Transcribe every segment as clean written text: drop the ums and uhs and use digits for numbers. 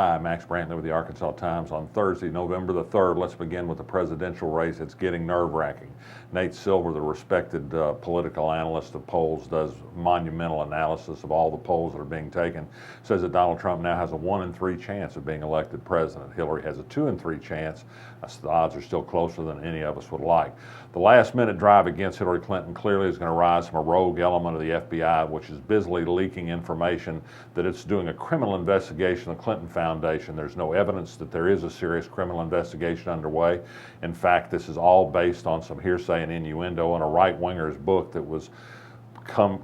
Hi, Max Brantley with the Arkansas Times. On Thursday, November the 3rd, let's begin with the presidential race. It's getting nerve-wracking. Nate Silver, the respected political analyst of polls, does monumental analysis of all the polls that are being taken, says that Donald Trump now has a 1 in 3 chance of being elected president. Hillary has a 2 in 3 chance. The odds are still closer than any of us would like. The last-minute drive against Hillary Clinton clearly is going to rise from a rogue element of the FBI, which is busily leaking information that it's doing a criminal investigation of the Clinton Foundation. There's no evidence that there is a serious criminal investigation underway. In fact, this is all based on some hearsay and innuendo in a right-winger's book that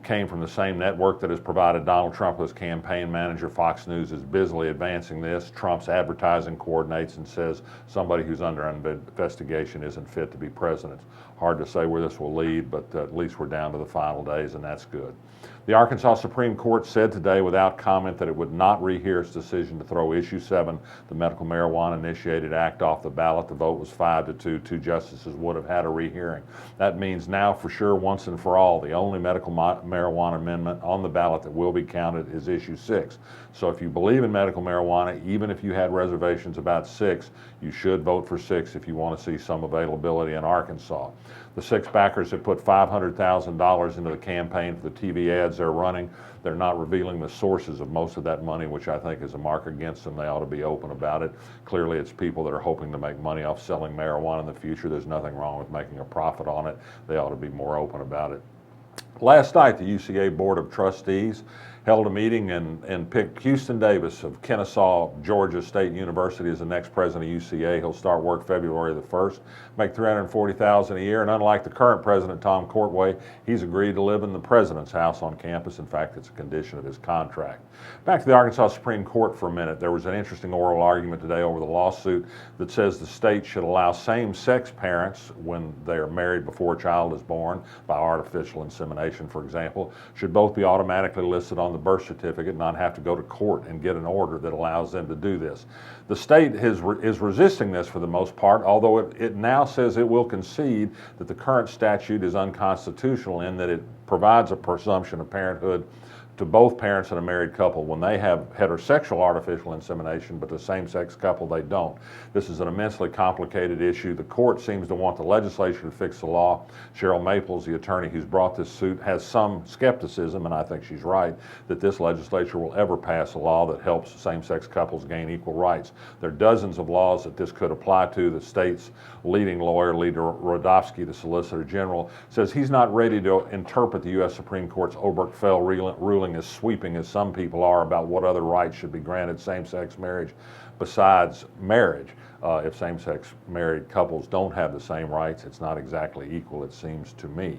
came from the same network that has provided Donald Trump as campaign manager. Fox News is busily advancing this. Trump's advertising coordinates and says somebody who's under investigation isn't fit to be president. Hard to say where this will lead, but at least we're down to the final days, and that's good. The Arkansas Supreme Court said today without comment that it would not rehear its decision to throw Issue 7, the Medical Marijuana Initiated Act, off the ballot. The vote was 5-2. 2 justices would have had a rehearing. That means now for sure, once and for all, the only medical marijuana amendment on the ballot that will be counted is Issue 6. So if you believe in medical marijuana, even if you had reservations about 6, you should vote for 6 if you want to see some availability in Arkansas. The 6 backers have put $500,000 into the campaign for the TV ads they're running. They're not revealing the sources of most of that money, which I think is a mark against them. They ought to be open about it. Clearly, it's people that are hoping to make money off selling marijuana in the future. There's nothing wrong with making a profit on it. They ought to be more open about it. Last night, the UCA Board of Trustees held a meeting and picked Houston Davis of Kennesaw, Georgia State University as the next president of UCA. He'll start work February the 1st, make $340,000 a year, and unlike the current president, Tom Courtway, he's agreed to live in the president's house on campus. In fact, it's a condition of his contract. Back to the Arkansas Supreme Court for a minute. There was an interesting oral argument today over the lawsuit that says the state should allow same-sex parents, when they are married before a child is born, by artificial insemination, for example, should both be automatically listed on the birth certificate, not have to go to court and get an order that allows them to do this. The state is resisting this for the most part, although it now says it will concede that the current statute is unconstitutional in that it provides a presumption of parenthood to both parents in a married couple when they have heterosexual artificial insemination, but the same-sex couple, they don't. This is an immensely complicated issue. The court seems to want the legislature to fix the law. Cheryl Maples, the attorney who's brought this suit, has some skepticism, and I think she's right, that this legislature will ever pass a law that helps same-sex couples gain equal rights. There are dozens of laws that this could apply to. The state's leading lawyer, Lee Rodofsky, the Solicitor General, says he's not ready to interpret the U.S. Supreme Court's Obergefell ruling as sweeping as some people are about what other rights should be granted same-sex marriage besides marriage. If same-sex married couples don't have the same rights, it's not exactly equal, it seems to me.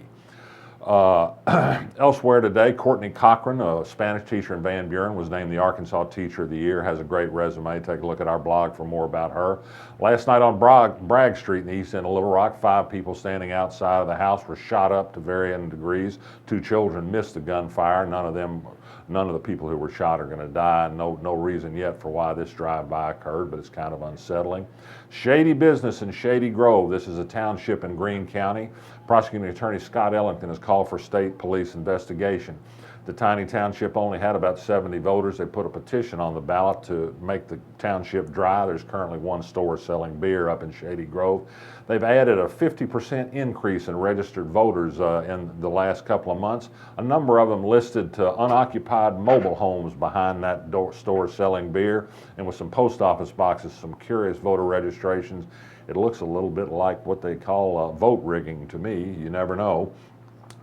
Elsewhere today, Courtney Cochran, a Spanish teacher in Van Buren, was named the Arkansas Teacher of the Year, has a great resume. Take a look at our blog for more about her. Last night on Bragg Street in the east end of Little Rock, 5 people standing outside of the house were shot up to varying degrees. 2 children missed the gunfire. None of the people who were shot are going to die. No reason yet for why this drive-by occurred, but it's kind of unsettling. Shady business in Shady Grove. This is a township in Greene County. Prosecuting Attorney Scott Ellington has called for state police investigation. The tiny township only had about 70 voters. They put a petition on the ballot to make the township dry. There's currently 1 store selling beer up in Shady Grove. They've added a 50% increase in registered voters in the last couple of months. A number of them listed to unoccupied mobile homes behind that store selling beer, and with some post office boxes, some curious voter registrations. It looks a little bit like what they call vote rigging to me. You never know.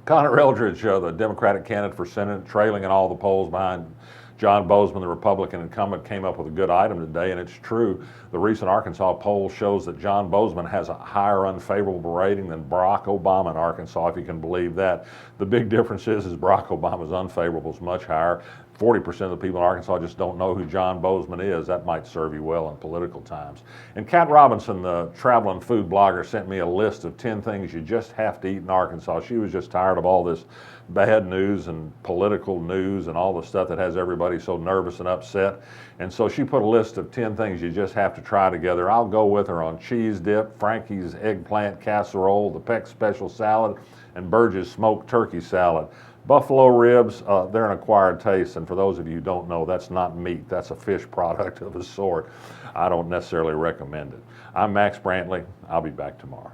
Connor Eldridge, the Democratic candidate for Senate, trailing in all the polls behind John Bozeman, the Republican incumbent, came up with a good item today, and it's true. The recent Arkansas poll shows that John Bozeman has a higher unfavorable rating than Barack Obama in Arkansas, if you can believe that. The big difference is Barack Obama's unfavorable is much higher. 40% of the people in Arkansas just don't know who John Bozeman is. That might serve you well in political times. And Kat Robinson, the traveling food blogger, sent me a list of 10 things you just have to eat in Arkansas. She was just tired of all this bad news and political news and all the stuff that has everybody so nervous and upset. And so she put a list of 10 things you just have to try together. I'll go with her on cheese dip, Frankie's eggplant casserole, the Peck special salad, and Burge's smoked turkey salad. Buffalo ribs, they're an acquired taste, and for those of you who don't know, that's not meat. That's a fish product of a sort. I don't necessarily recommend it. I'm Max Brantley. I'll be back tomorrow.